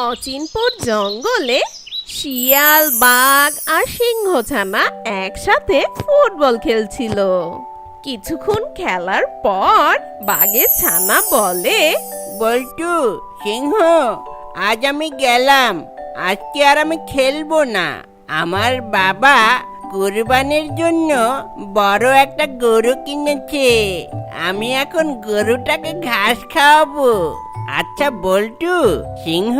অচিনপুর জঙ্গলে শিয়াল, বাঘ আর সিংহছানা একসাথে ফুটবল খেলছিল। কিছুক্ষণ খেলার পর বাঘের ছানা বলে, বল্টু, সিংহ, আজ আমি গেলাম। আজকে আর আমি খেলবো না। আমার বাবা কুরবানির জন্য বড় একটা গরু কিনেছে। আমি এখন গরুটাকে ঘাস খাওয়াবো। আচ্ছা বল্টু, সিংহ,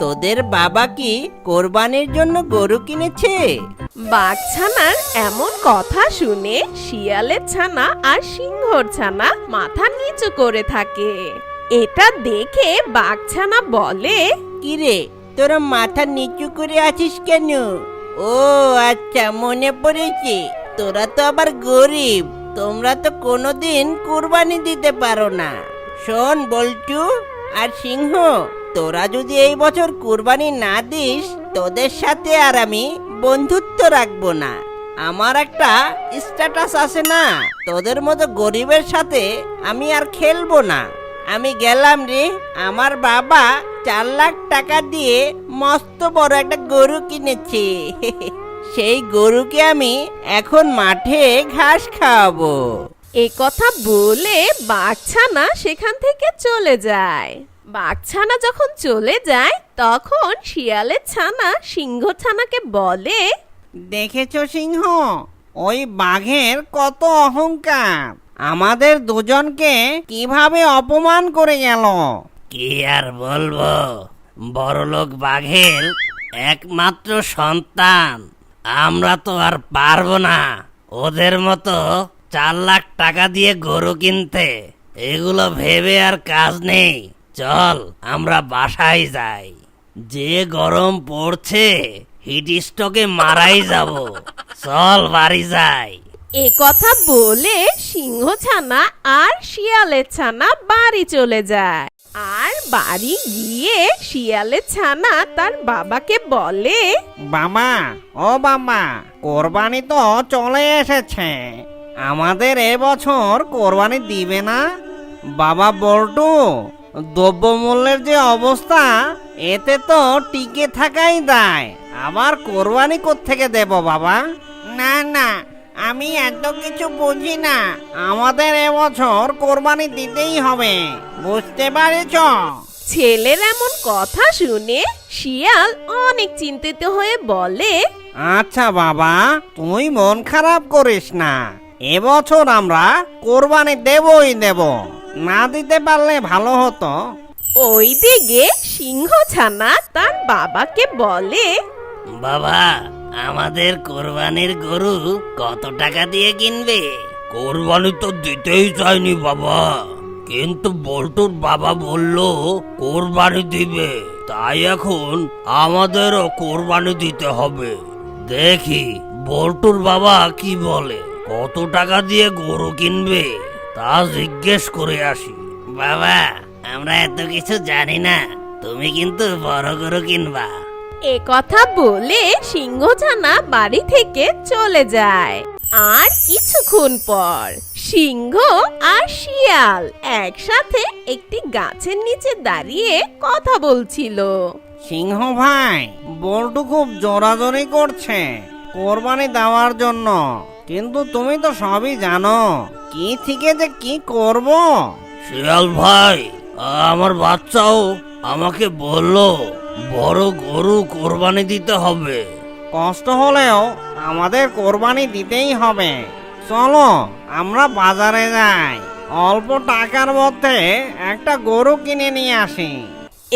তোদের বাবা কি কোরবানির জন্য গরু কিনেছে? বাঘছানার এমন কথা শুনে শিয়ালের ছানা আর সিংহর ছানা মাথা নিচু করে থাকে। এটা দেখে বাঘছানা বলে, কিরে, তোরা মাথা নিচু করে আছিস কেন? ও আচ্ছা, মনে পড়েছে, তোরা তো আবার গরিব। তোমরা তো কোনোদিন কুরবানি দিতে পারো না। শোন বল্টু আর সিংহ, তোরা যদি এই বছর কুরবানি না দিস, তোদের সাথে আর আমি বন্ধুত্ব রাখবো না। আমার একটা স্ট্যাটাস আছে না, তোদের মতো গরিবের সাথে আমি আর খেলবো না। আমি গেলাম রে। আমার বাবা 4 লাখ টাকা দিয়ে মস্ত বড় একটা গরু কিনেছে। সেই গরুকে আমি এখন মাঠে ঘাস খাওয়াবো। এ কথা বলে বাঘছানা সেখান থেকে চলে যায়। বাঘছানা যখন চলে যায় তখন শিয়ালের ছানা সিংহ ছানাকে বলে, দেখেছো সিংহ, ওই বাঘের কত অহংকার, আমাদের দুজনকে কিভাবে অপমান করে গেল। কি আর বলবো, বড়লোক বাঘের একমাত্র সন্তান। আমরা তো আর পারবো না ওদের মতো 4 লাখ টাকা দিয়ে গরু কিনতে। এগুলো ভেবে আর কাজ নেই। চল আমরা বাসায় যাই। যে গরম পড়ছে, হিট স্ট্রোকে মারাই যাব। চল বাড়ি যাই। এ কথা বলে সিংহ ছানা আর শিয়ালের ছানা বাড়ি চলে যায়। আর বাড়ি গিয়ে শিয়ালের ছানা তার বাবাকে বলে, বাবা, ও বাবা, কোরবানি তো চলে এসেছে। আমাদের এবছর কোরবানি দিবে না? বাবা বল্টু, দ্রব্যমূল্যের যে অবস্থা, এতে তো টিকে থাকাই দায়। আবার কোরবানি কোত্থেকে দেব বাবা? না না, আমি এত কিছু বুঝি না। আমাদের এবছর কোরবানি দিতেই হবে, বুঝতে পারছ? ছেলের এমন কথা শুনে শিয়াল অনেক চিন্তিত হয়ে বলে, আচ্ছা বাবা, তুই মন খারাপ করিস না। এবছর আমরা কোরবানি দেবই দেব। না দিতে পারলে ভালো হতো। ওইদিকে সিংহ ছানা তার বাবাকে বলে, বাবা, আমাদের কোরবানির গরু কত টাকা দিয়ে কিনবে? কোরবানি তো দিতেই চাইনি বাবা, কিন্তু বল্টুর বাবা বলল কোরবানি দিবে, তাই এখন আমাদেরও কোরবানি দিতে হবে। দেখি বল্টুর বাবা কি বলে। কত টাকা দিয়ে গরু কিনবে তা জিজ্ঞেস করে আসি। বাবা, আমরা এত কিছু জানি না, তুমি কিন্তু বড় গরু কিনবা। এ কথা বলে সিংহ ছানা বাড়ি থেকে চলে যায়। আর কিছুক্ষণ পর সিংহ আর শিয়াল একসাথে একটি গাছের নিচে দাঁড়িয়ে কথা বলছিল। সিংহ ভাই, বল্টু খুব জোরাজোরি করছে কোরবানি দেওয়ার জন্য, কিন্তু তুমি তো সবই জানো কি থেকে যে কি করব। শিয়াল ভাই, আমার বাচ্চাও আমাকে বলল বড় গরু কোরবানি দিতে হবে। কষ্ট হলেও আমাদের কোরবানি দিতেই হবে। চলো আমরা বাজারে যাই, অল্প টাকার মধ্যে একটা গরু কিনে নিয়ে আসি।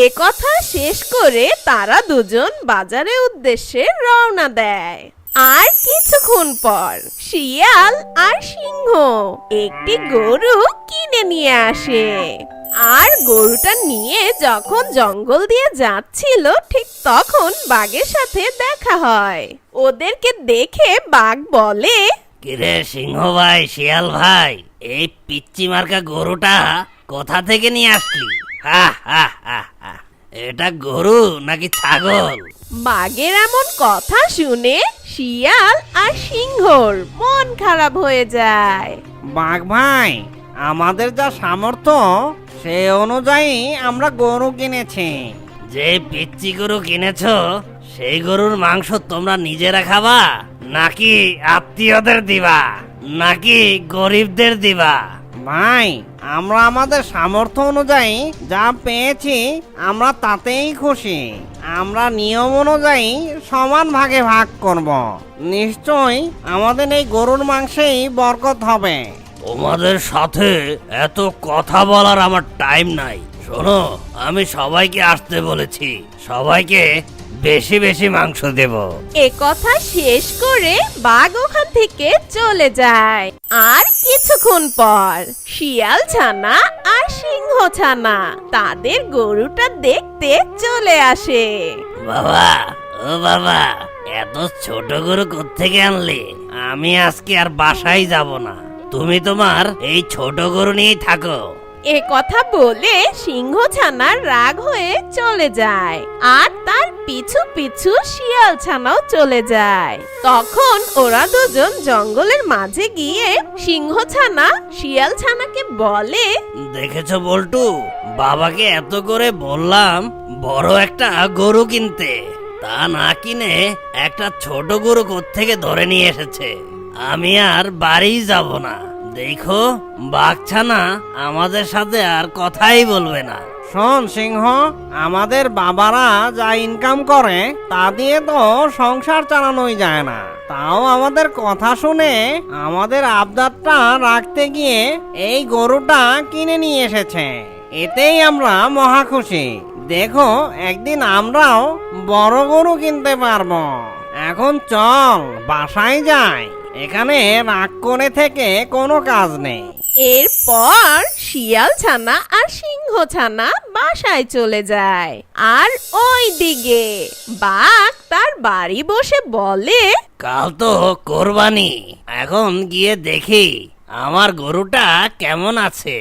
এ কথা শেষ করে তারা দুজন বাজারের উদ্দেশ্যে রওনা দেয়। আর কিছুক্ষণ পর শিয়াল আর সিংহ একটি গরু কিনে নিয়ে আসে। আর গরুটা নিয়ে যখন জঙ্গল দিয়ে যাচ্ছিল, ঠিক তখন বাঘের সাথে দেখা হয়। ওদেরকে দেখে বাঘ বলে, কিরে সিংহ ভাই, শিয়াল ভাই, এই পিচ্চি মার্কা গরুটা কোথা থেকে নিয়ে আসলি? হা হা হা হা, এটা গরু নাকি ছাগল? বাঘের এমন কথা শুনে শিয়াল আর সিংহর মন খারাপ হয়ে যায়। বাঘ ভাই, আমাদের যা সামর্থ্য সে অনুযায়ী আমরা গরু কিনেছি। যে পিচ্চি গরু কিনেছো সেই গরুর মাংস তোমরা নিজেরা খাবা নাকি আত্মীয়দের দিবা নাকি গরিবদের দিবা? ভাই, আমরা আমাদের সামর্থ্য অনুযায়ী যা পেয়েছি আমরা তাতেই খুশি। আমরা নিয়ম অনুযায়ী সমান ভাগে ভাগ করব। নিশ্চয়ই আমাদের এই গরুর মাংসেই বরকত হবে। তোমাদের সাথে এত কথা বলার আমার টাইম নাই। শোনো, আমি সবাইকে আসতে বলেছি, সবাইকে বেশি বেশি মাংস দেব। এ কথা শেষ করে বাঘ ওখান থেকে চলে যায়। আর কিছুক্ষণ পর শিয়াল ছানা আর সিংহ ছানা তাদের গরুটা দেখতে চলে আসে। বাবা, ও বাবা, এত ছোট গরু কোত্থেকে আনলে? আমি আজকে আর বাসায় যাব না, তুমি তোমার এই ছোট গরু নিয়েই থাকো। এ কথা বলে সিংহ ছানা রাগ হয়ে চলে যায় আর তার পিছু পিছু শিয়াল ছানাও চলে যায়। তখন ওরা দুজন জঙ্গলের মাঝে গিয়ে সিংহ ছানা শিয়াল ছানাকে বলে, দেখেছো বল্টু, বাবাকে এত করে বললাম বড় একটা গরু কিনতে, তা না কিনে একটা ছোট গরু কোত্থেকে ধরে নিয়ে এসেছে। আমি আর বাড়ি যাব না। দেখো, বাঘছানা আমাদের সাথে আর কথাই বলবে না। শোন সিংহ, আমাদের বাবারা যা ইনকাম করে তা দিয়ে তো সংসার চালানোই যায় না, তাও আমাদের কথা শুনে আমাদের আবদারটা রাখতে গিয়ে এই গরুটা কিনে নিয়ে এসেছে। এতেই আমরা মহা খুশি। দেখো, একদিন আমরাও বড় গরু কিনতে পারবো। এখন চল বাসায় যাই, এখানে রাগ করে থেকে কোনো কাজ নেই। এরপর শিয়াল ছানা আর সিংহ ছানা বাসায় চলে যায়। আর ওই দিকে বাঘ তার বাড়ি বসে বলে, কাল তো কোরবানি, এখন গিয়ে দেখি আমার গরুটা কেমন আছে।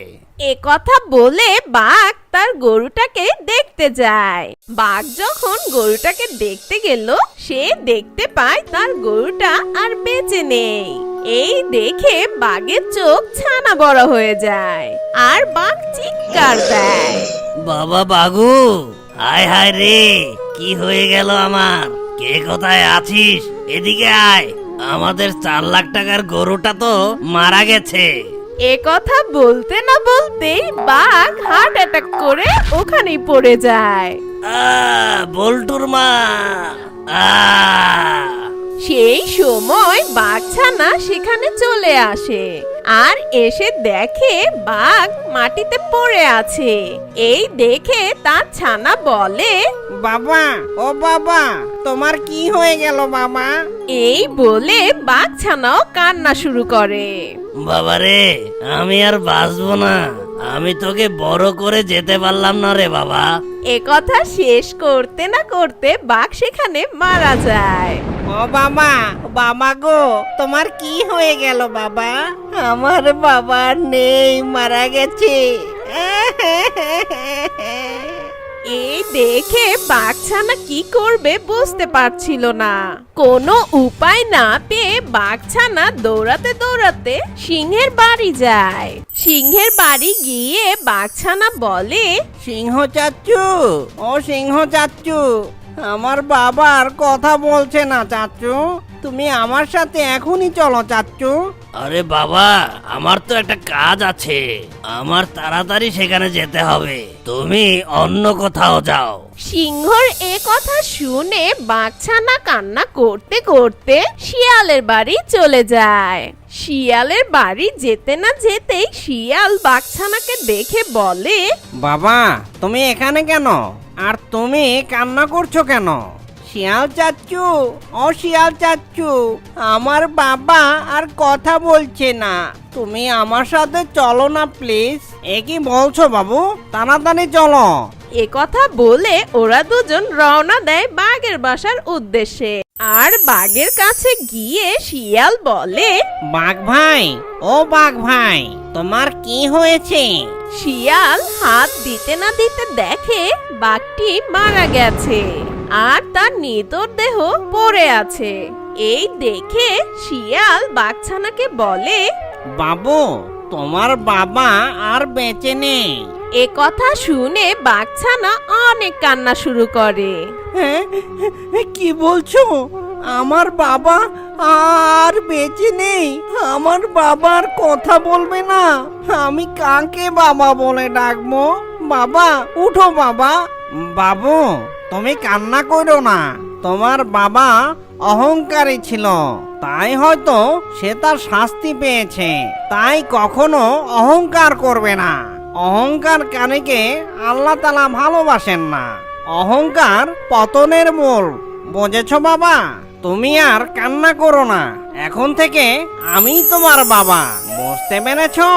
এ কথা বলে বাঘ তার গরুটাকে দেখতে যায়। বাঘ যখন গরুটাকে দেখতে গেল, সে দেখতে পায় তার গরুটা আর বেঁচে নেই। এই দেখে বাঘের চোখ ছানা বড় হয়ে যায় আর বাঘ চিৎকার দেয়, বাবা বাঘু, হায় হায় রে, কি হয়ে গেল আমার? কে কোথায় আছিস? এদিকে আয়, আমাদের 4 লাখ টাকার গরুটা তো মারা গেছে। এ কথা বলতে না বলতেই বাঘ হার্ট অ্যাটাক করে ওখানেই পড়ে যায়। বল্টুর মা! সেই সময় বাঘছানা সেখানে চলে আসে আর এসে দেখে বাঘ মাটিতে পড়ে আছে। এই দেখে তার ছানা বলে, বাবা, ও বাবা, তোমার কি হয়ে গেল বাবা? এই বলে বাঘছানাও কান্না শুরু করে। বাবারে, আমি আর বাঁচবো না, আমি তোকে বড় করে যেতে পারলাম না রে বাবা। এ কথা শেষ করতে না করতে বাঘ সেখানে মারা যায়। ও বাবা, বাবা গো, তোমার কি হয়ে গেল বাবা? আমার বাবা নেই, মারা গেছে। এই দেখে বাঘছানা কি করবে বুঝতে পারছিল না। কোনো উপায় না পেয়ে বাঘছানা দৌড়াতে দৌড়াতে সিংহের বাড়ি যায়। সিংহের বাড়ি গিয়ে বাঘছানা বলে, সিংহ চাচ্চু, ও সিংহ চাচ্চু, আমার বাবার কথা বলছে না চাচ্চু, তুমি আমার সাথে এখনই চলো চাচ্চু। আরে বাবা, আমার তো একটা কাজ আছে, আমার তাড়াতাড়ি সেখানে যেতে হবে, তুমি অন্য কোথাও যাও। সিংহর এ কথা শুনে বাঘছানা কান্না করতে করতে শিয়ালের বাড়ি চলে যায়। শিয়ালের বাড়ি যেতে না যেতেই শিয়াল বাঘছানাকে দেখে বলে, বাবা, তুমি এখানে কেন? আর তুমি কান্না করছো কেন? শিয়াল চাচ্চু, ও শিয়াল চাচ্চু, আমার বাবা আর কথা বলছে না, তুমি আমার সাথে চলো না প্লিজ। এ কি বলছো বাবু? তাড়াতাড়ি চলো। এ কথা বলে ওরা দুজন রওনা দেয় বাঘের বাসার উদ্দেশ্যে। আর বাঘের কাছে গিয়ে শিয়াল বলে, বাঘ ভাই, ও বাঘ ভাই, তোমার কি হয়েছে? শিয়াল হাত দিতে না দিতে দেখে বাঘটি মারা গেছে আর তার নিথর দেহ পড়ে আছে। এই দেখে শিয়াল বাঘছানাকে বলে, বাবু, তোমার বাবা আর বেঁচে নেই, এ কথা শুনে বাঘছানা অনেক কান্না শুরু করে। হ্যাঁ, কি বলছো? আমার বাবা আর বেঁচে নেই? আমার বাবার কথা বলবে না? আমি কাকে বাবা বলে ডাকবো? বাবা, উঠো বাবা। বাবু, তুমি কান্না করো না। তোমার বাবা অহংকারী ছিল, তাই হয়তো সে তার শাস্তি পেয়েছে। তাই কখনো অহংকার করবে না। অহংকারকারীকে আল্লাহ তাআলা ভালোবাসেন না। অহংকার পতনের মূল। বুঝেছো বাবা? তুমি আর কান্না করো না। এখন থেকে আমি তোমার বাবা। বুঝতে পেরেছো?